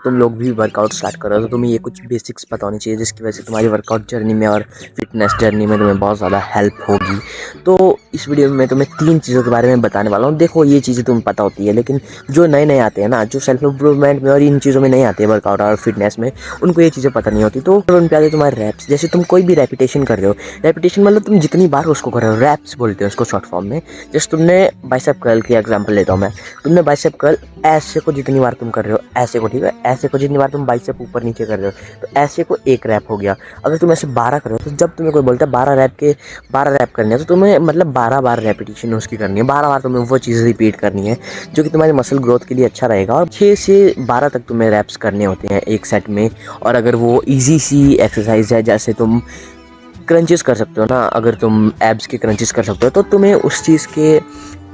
तुम लोग भी वर्कआउट स्टार्ट करो तो तुम्हें ये कुछ बेसिक्स पता होनी चाहिए, जिसकी वजह से तुम्हारी वर्कआउट जर्नी में और फिटनेस जर्नी में तुम्हें बहुत ज़्यादा हेल्प होगी। तो इस वीडियो में मैं तुम्हें 3 चीज़ों के बारे में बताने वाला हूँ। देखो, ये चीज़ें तुम्हें पता होती है, लेकिन जो नए नए आते हैं ना, जो सेल्फ इम्प्रूवमेंट में और इन चीज़ों में नहीं आते वर्कआउट और फिटनेस में, उनको ये चीज़ें पता नहीं होती। तो उन पे आते तुम्हारे रैप्स। जैसे तुम कोई भी रेपिटेशन कर रहे हो, रेपिटेशन मतलब तुम जितनी बार उसको कर रहे हो, रैप्स बोलते हैं उसको शॉर्ट फॉर्म में। जैसे तुमने बाइसेप कर्ल की एग्जांपल लेता हूँ मैं। तुमने बाइसेप कर्ल ऐसे को जितनी बार तुम कर रहे हो, ऐसे को, ठीक है, ऐसे को जितनी बार तुम बाइसेप ऊपर नीचे कर रहे हो, तो ऐसे को 1 रैप हो गया। अगर तुम ऐसे 12 कर रहे हो, तो जब तुम्हें कोई बोलता है 12 रैप करने हैं, तो तुम्हें मतलब 12 बार रेपिटेशन उसकी करनी है, 12 बार तुम्हें वो चीज़ रिपीट करनी है, जो कि तुम्हारी मसल ग्रोथ के लिए अच्छा रहेगा। और 6 से 12 तक तुम्हें रैप्स करने होते हैं एक सेट में। और अगर वो ईजी सी एक्सरसाइज है, जैसे तुम क्रंचेस कर सकते हो ना, अगर तुम एब्स के क्रंचेस कर सकते हो, तो तुम्हें उस चीज़ के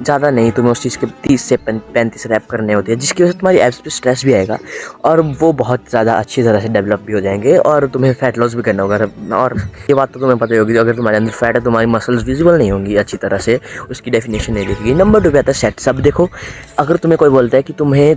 ज़्यादा नहीं, तुम्हें उस चीज़ के 30 से 35 रैप करने होते हैं, जिसकी वजह से तुम्हारी एब्स पे स्ट्रेस भी आएगा और वो बहुत ज़्यादा अच्छी तरह से डेवलप भी हो जाएंगे और तुम्हें फैट लॉस भी करना होगा। और ये बात तो तुम्हें पता ही होगी, अगर तुम्हारे अंदर फैट है, तुम्हारी मसल्स विजिबल नहीं होंगी अच्छी तरह से, उसकी डेफिनेशन नहीं दिखेगी। नंबर 2 पे आता है सेट्स। अब देखो, अगर तुम्हें कोई बोलता है कि तुम्हें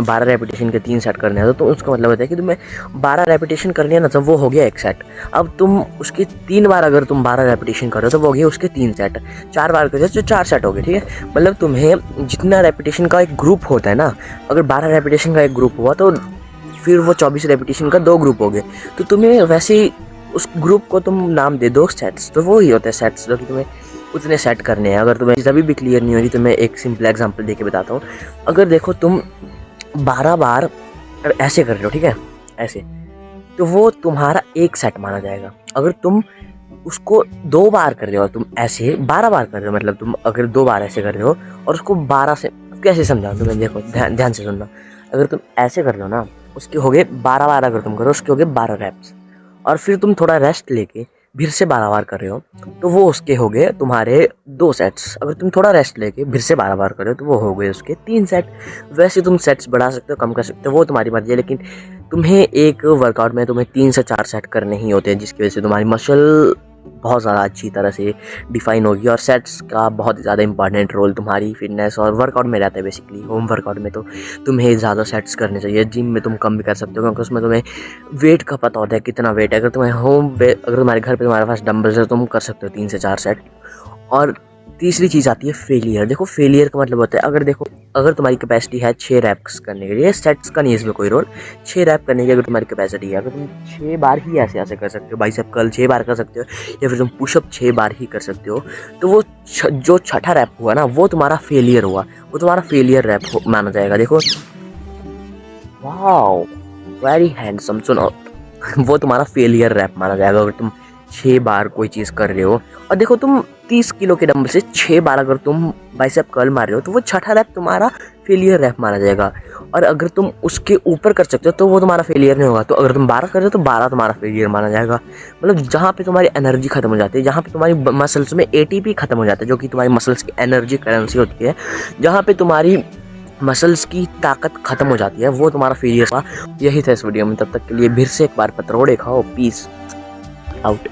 12 रेपिटेशन के 3 सेट करने हैं, तो उसका मतलब होता है कि तुम्हें 12 रेपिटेशन करनी है ना, तो वो हो गया 1 सेट। अब तुम उसके 3 बार अगर तुम 12 रेपिटेशन करो, तो वो हो गया उसके 3 सेट। 4 बार करो तो 4 सेट हो गए, ठीक है। मतलब तुम्हें जितना रेपिटेशन का एक ग्रुप होता है ना, अगर 12 रेपिटेशन का एक ग्रुप हुआ, तो फिर वो 24 रेपिटेशन का 2 ग्रुप हो गए। तो तुम्हें वैसे ही उस ग्रुप को तुम नाम दे दो सेट्स, तो वो ही होते हैं सेट्स, जो कि तुम्हें उतने सेट करने हैं। अगर तुम्हें अभी भी क्लियर नहीं हो रही, तो मैं एक सिंपल एग्जांपल देके बताता हूँ। अगर देखो, तुम 12 बार ऐसे कर रहे हो, ठीक है, ऐसे, तो वो तुम्हारा 1 सेट माना जाएगा। अगर तुम उसको 2 बार कर रहे हो, तुम ऐसे 12 बार कर रहे हो, मतलब तुम अगर 2 बार ऐसे कर रहे हो और उसको 12 से, कैसे समझाऊं तुम्हें, देखो ध्यान से सुनना। अगर तुम ऐसे कर रहे हो ना, उसके हो गए 12 बार, अगर तुम करो उसके हो गए 12 रैप्स, और फिर तुम थोड़ा रेस्ट लेके फिर से 12 बार कर रहे हो, तो वो उसके हो गए तुम्हारे 2 सेट्स। अगर तुम थोड़ा रेस्ट लेके फिर से 12 बार कर रहे हो, तो वो हो गए उसके 3 सेट। वैसे तुम सेट्स बढ़ा सकते हो, कम कर सकते हो, वो तुम्हारी मर्जी है, लेकिन तुम्हें एक वर्कआउट में तुम्हें 3 से 4 सेट करने ही होते हैं, जिसकी वजह से तुम्हारी मसल बहुत ज़्यादा अच्छी तरह से डिफाइन होगी। और सेट्स का बहुत ज़्यादा इंपॉर्टेंट रोल तुम्हारी फिटनेस और वर्कआउट में रहता है। बेसिकली होम वर्कआउट में तो तुम्हें ज़्यादा सेट्स करने चाहिए। जिम में तुम कम भी कर सकते हो, क्योंकि उसमें तुम्हें वेट का पता होता है कितना वेट है। अगर तुम्हारे घर पे तुम्हारे पास डंबल्स है, तुम कर सकते हो 3 से 4 सेट। और तीसरी चीज़ आती है फेलियर। देखो, फेलियर का मतलब होता है, अगर तुम्हारी कैपेसिटी है 6 रैप्स करने के लिए, सेट्स का नहीं है इसमें कोई रोल, 6 रैप करने की अगर तुम्हारी कैपेसिटी है, अगर तुम 6 बार ही ऐसे कर सकते हो, बाइसेप कर्ल 6 बार कर सकते हो, या फिर तुम पुशअप 6 बार ही कर सकते हो, तो वो जो छठा रैप हुआ ना, वो तुम्हारा फेलियर हुआ, वो तुम्हारा फेलियर रैप माना जाएगा। देखो, वाओ, वेरी हैंडसम। सुनो, वो तुम्हारा फेलियर रैप माना जाएगा अगर तुम 6 बार कोई चीज़ कर रहे हो। और देखो, तुम 30 किलो के डंबल से 6 बार अगर तुम बाइसेप कर्ल मार रहे हो, तो वो छठा रैप तुम्हारा फेलियर रैप माना जाएगा। और अगर तुम उसके ऊपर कर सकते हो, तो वो तुम्हारा फेलियर नहीं होगा। तो अगर तुम 12 कर रहे हो, तो 12 तुम्हारा फेलियर माना जाएगा। मतलब जहाँ पे तुम्हारी एनर्जी खत्म हो जाती है, जहाँ पे तुम्हारी मसल्स में एटीपी खत्म हो जाता है, जो कि तुम्हारी मसल्स की एनर्जी करेंसी होती है, जहाँ पे तुम्हारी मसल्स की ताकत खत्म हो जाती है, वो तुम्हारा फेलियर था। यही था इस वीडियो में। तब तक के लिए फिर से एक बार पत्रोड़े खाओ। Peace out.